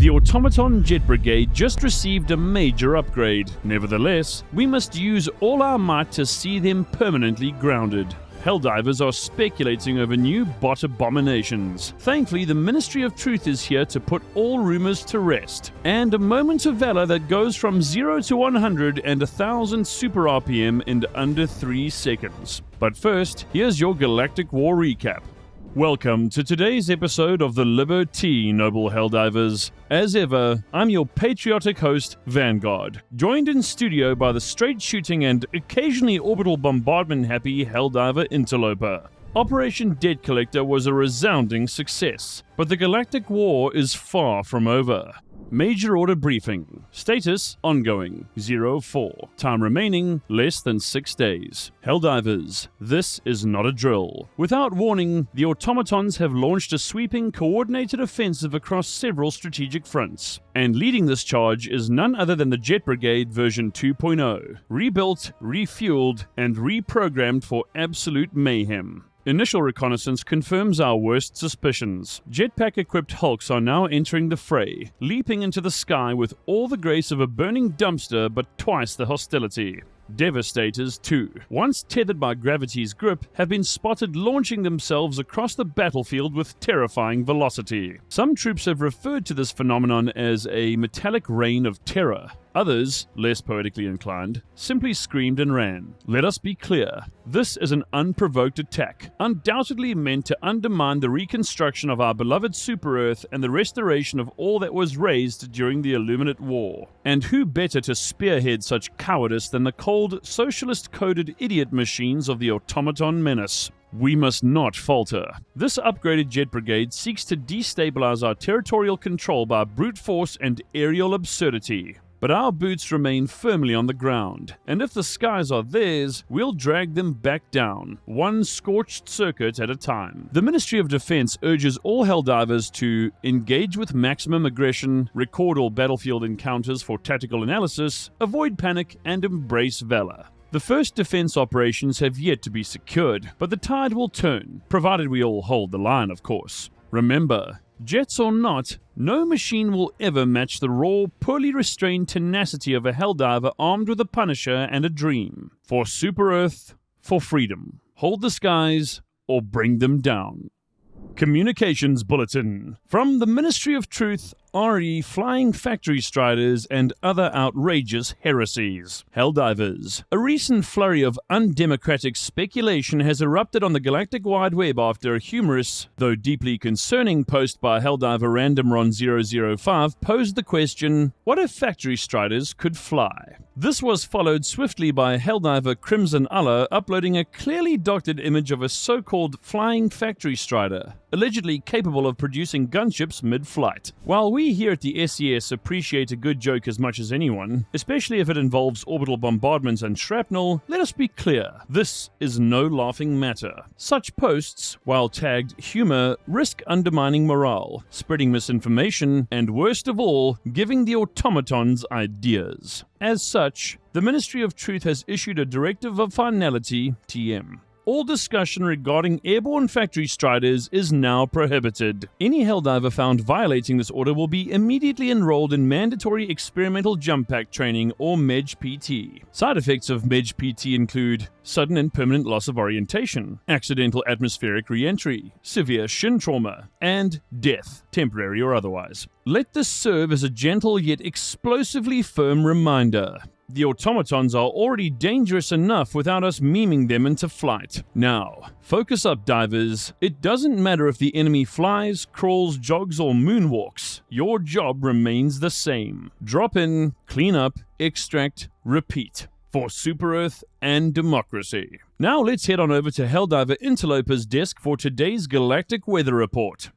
The automaton jet brigade just received a major upgrade. Nevertheless, we must use all our might to see them permanently grounded. Helldivers are speculating over new bot abominations. Thankfully, the Ministry of Truth is here to put all rumors to rest. And a moment of valor that goes from 0 to 100 and 1000 super RPM in under 3 seconds. But first, here's your Galactic War recap. Welcome to today's episode of the Liberty, noble Helldivers. As ever, I'm your patriotic host, Vanguard, joined in studio by the straight-shooting and occasionally orbital bombardment-happy Helldiver Interloper. Operation Debt Collector was a resounding success, but the Galactic War is far from over. Major order briefing. Status ongoing. 0-4. Time remaining less than 6 days. Helldivers, this is not a drill. Without warning, the automatons have launched a sweeping, coordinated offensive across several strategic fronts. And leading this charge is none other than the Jet Brigade version 2.0. Rebuilt, refueled, and reprogrammed for absolute mayhem. Initial reconnaissance confirms our worst suspicions. Jetpack-equipped hulks are now entering the fray, leaping into the sky with all the grace of a burning dumpster but twice the hostility. Devastators, too, once tethered by gravity's grip, have been spotted launching themselves across the battlefield with terrifying velocity. Some troops have referred to this phenomenon as a metallic rain of terror. Others, less poetically inclined, simply screamed and ran. Let us be clear, this is an unprovoked attack, undoubtedly meant to undermine the reconstruction of our beloved Super-Earth and the restoration of all that was razed during the Illuminate War. And who better to spearhead such cowardice than the cold, socialist-coded idiot machines of the automaton menace? We must not falter. This upgraded jet brigade seeks to destabilize our territorial control by brute force and aerial absurdity. But our boots remain firmly on the ground, and if the skies are theirs, we'll drag them back down, one scorched circuit at a time. The Ministry of Defense urges all Helldivers to engage with maximum aggression, record all battlefield encounters for tactical analysis, avoid panic, and embrace valor. The first defense operations have yet to be secured, but the tide will turn, provided we all hold the line, of course. Remember, jets or not, no machine will ever match the raw, poorly restrained tenacity of a Helldiver armed with a Punisher and a dream. For Super-Earth, for freedom. Hold the skies, or bring them down. Communications Bulletin. From the Ministry of Truth, RE Flying Factory Striders and other outrageous heresies. Helldivers. A recent flurry of undemocratic speculation has erupted on the galactic wide web after a humorous, though deeply concerning post by Helldiver RandomRon005 posed the question, what if Factory Striders could fly? This was followed swiftly by Helldiver Crimson Allah uploading a clearly doctored image of a so-called flying factory strider, allegedly capable of producing gunships mid-flight. While we here at the SES appreciate a good joke as much as anyone, especially if it involves orbital bombardments and shrapnel, let us be clear, this is no laughing matter. Such posts, while tagged humor, risk undermining morale, spreading misinformation, and worst of all, giving the automatons ideas. As such, the Ministry of Truth has issued a Directive of Finality, TM. All discussion regarding airborne factory striders is now prohibited. Any Helldiver found violating this order will be immediately enrolled in mandatory experimental jump pack training or MEJ-PT. Side effects of MEJ-PT include sudden and permanent loss of orientation, accidental atmospheric re-entry, severe shin trauma, and death, temporary or otherwise. Let this serve as a gentle yet explosively firm reminder. The automatons are already dangerous enough without us memeing them into flight. Now, focus up, divers. It doesn't matter if the enemy flies, crawls, jogs, or moonwalks. Your job remains the same. Drop in, clean up, extract, repeat. For Super-Earth and democracy. Now let's head on over to Helldiver Interloper's desk for today's Galactic Weather Report.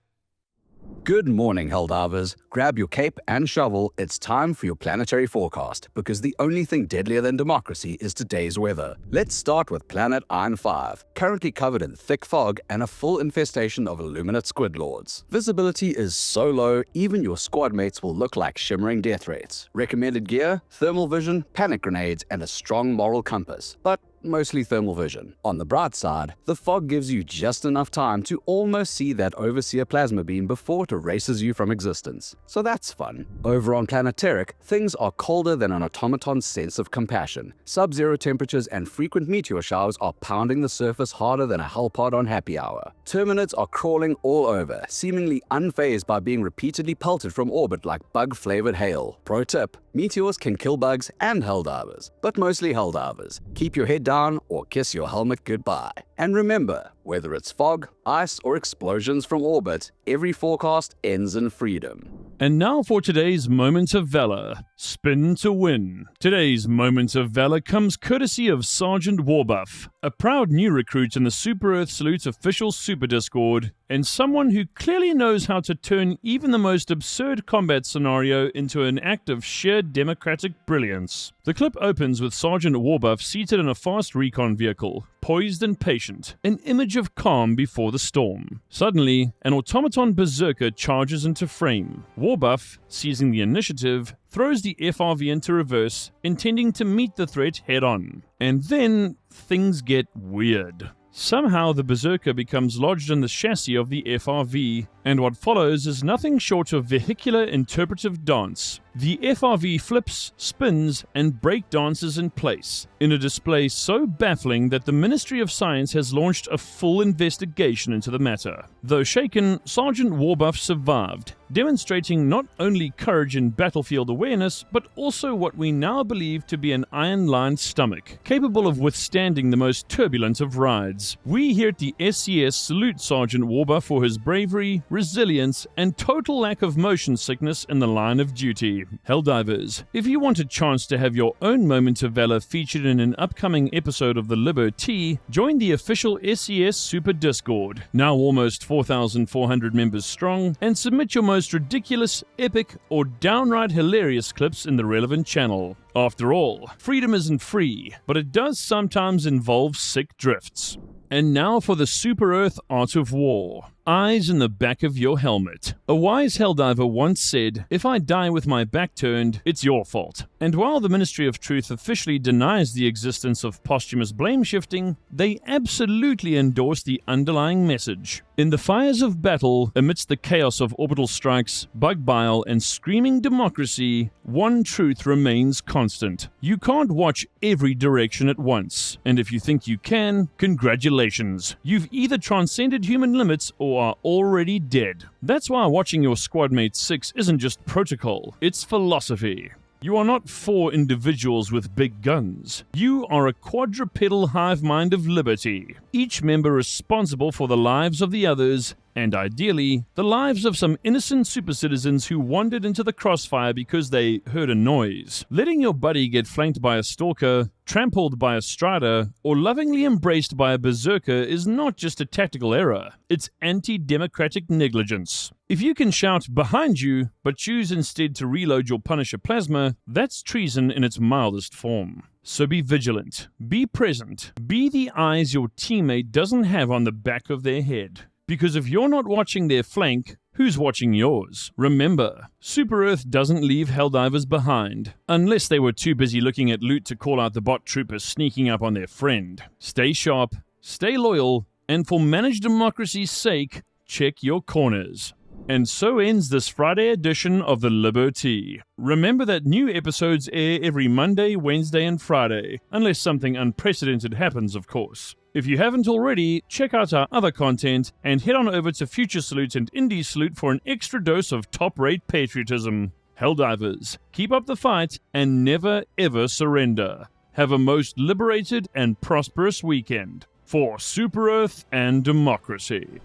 Good morning, Helldivers. Grab your cape and shovel. It's time for your planetary forecast, because the only thing deadlier than democracy is today's weather. Let's start with planet Iron 5, currently covered in thick fog and a full infestation of Illuminate squid lords. Visibility is so low, even your squad mates will look like shimmering death rates. Recommended gear, thermal vision, panic grenades, and a strong moral compass. But mostly thermal vision. On the bright side, the fog gives you just enough time to almost see that overseer plasma beam before it erases you from existence. So that's fun. Over on planet Terek, things are colder than an automaton's sense of compassion. Sub-zero temperatures and frequent meteor showers are pounding the surface harder than a hellpod on happy hour. Terminids are crawling all over, seemingly unfazed by being repeatedly pelted from orbit like bug-flavored hail. Pro tip: meteors can kill bugs and Helldivers, but mostly Helldivers. Keep your head down or kiss your helmet goodbye. And remember, whether it's fog, ice, or explosions from orbit, every forecast ends in freedom. And now for today's Moment of Valor. Spin to win. Today's Moment of Valor comes courtesy of Sergeant Warbuff, a proud new recruit in the Super Earth Salute official Super Discord, and someone who clearly knows how to turn even the most absurd combat scenario into an act of sheer democratic brilliance. The clip opens with Sergeant Warbuff seated in a fast recon vehicle, poised and patient, an image of calm before the storm. Suddenly, an automaton berserker charges into frame. Warbuff, seizing the initiative, throws the FRV into reverse, intending to meet the threat head-on. And then, things get weird. Somehow the berserker becomes lodged in the chassis of the FRV, and what follows is nothing short of vehicular interpretive dance. The FRV flips, spins, and break dances in place, in a display so baffling that the Ministry of Science has launched a full investigation into the matter. Though shaken, Sergeant Warbuff survived, demonstrating not only courage and battlefield awareness, but also what we now believe to be an iron-lined stomach, capable of withstanding the most turbulent of rides. We here at the SCS salute Sergeant Warbuff for his bravery, resilience, and total lack of motion sickness in the line of duty. Helldivers, if you want a chance to have your own Moment of Valor featured in an upcoming episode of the Liberty, join the official SCS Super Discord, now almost 4,400 members strong, and submit your most ridiculous, epic, or downright hilarious clips in the relevant channel. After all, freedom isn't free, but it does sometimes involve sick drifts. And now for the Super Earth Art of War. Eyes in the back of your helmet. A wise Helldiver once said, "If I die with my back turned, it's your fault." And while the Ministry of Truth officially denies the existence of posthumous blame shifting, they absolutely endorse the underlying message. In the fires of battle, amidst the chaos of orbital strikes, bug bile, and screaming democracy, one truth remains constant. You can't watch every direction at once. And if you think you can, congratulations. You've either transcended human limits or are already dead. That's why watching your squadmate 6 isn't just protocol, it's philosophy. You are not 4 individuals with big guns. You are a quadrupedal hive mind of liberty, each member responsible for the lives of the others, and ideally, the lives of some innocent super citizens who wandered into the crossfire because they heard a noise. Letting your buddy get flanked by a stalker, trampled by a strider, or lovingly embraced by a berserker is not just a tactical error, it's anti-democratic negligence. If you can shout "behind you," but choose instead to reload your Punisher plasma, that's treason in its mildest form. So be vigilant, be present, be the eyes your teammate doesn't have on the back of their head. Because if you're not watching their flank, who's watching yours? Remember, Super Earth doesn't leave Helldivers behind, unless they were too busy looking at loot to call out the bot troopers sneaking up on their friend. Stay sharp, stay loyal, and for managed democracy's sake, check your corners. And so ends this Friday edition of the Liberty. Remember that new episodes air every Monday, Wednesday, and Friday, unless something unprecedented happens, of course. If you haven't already, check out our other content and head on over to Future Salute and Indie Salute for an extra dose of top-rate patriotism. Helldivers, keep up the fight and never ever surrender. Have a most liberated and prosperous weekend for Super Earth and democracy.